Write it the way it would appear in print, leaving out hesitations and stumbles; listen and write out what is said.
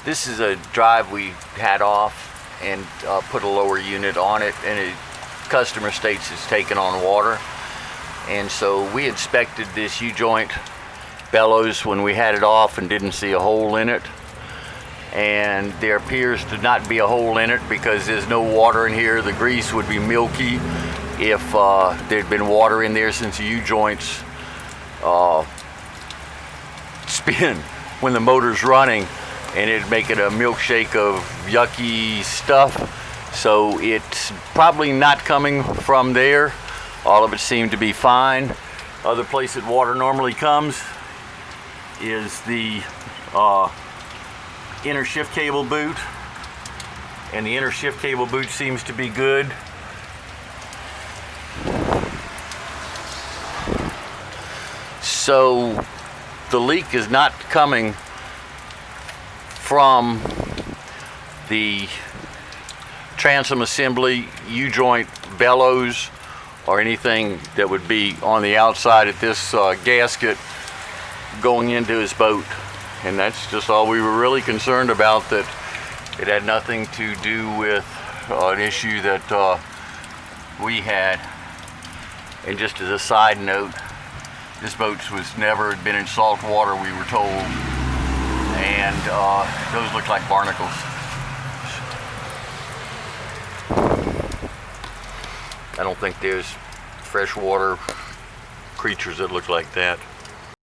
This is a drive we had off and put a lower unit on it, and it, customer states it's taken on water. And so we inspected this U-joint bellows when we had it off and didn't see a hole in it. And there appears to not be a hole in it because there's no water in here. The grease would be milky if there'd been water in there, since the U-joints spin when the motor's running, and it'd make it a milkshake of yucky stuff. So it's probably not coming from there. All of it seemed to be fine. Other place that water normally comes is the inner shift cable boot, and the inner shift cable boot seems to be good. So the leak is not coming from the transom assembly, U-joint bellows, or anything that would be on the outside of this gasket going into his boat. And that's just all we were really concerned about, that it had nothing to do with an issue that we had. And just as a side note, this boat was never been in salt water, we were told, and those look like barnacles. I don't think there's freshwater creatures that look like that.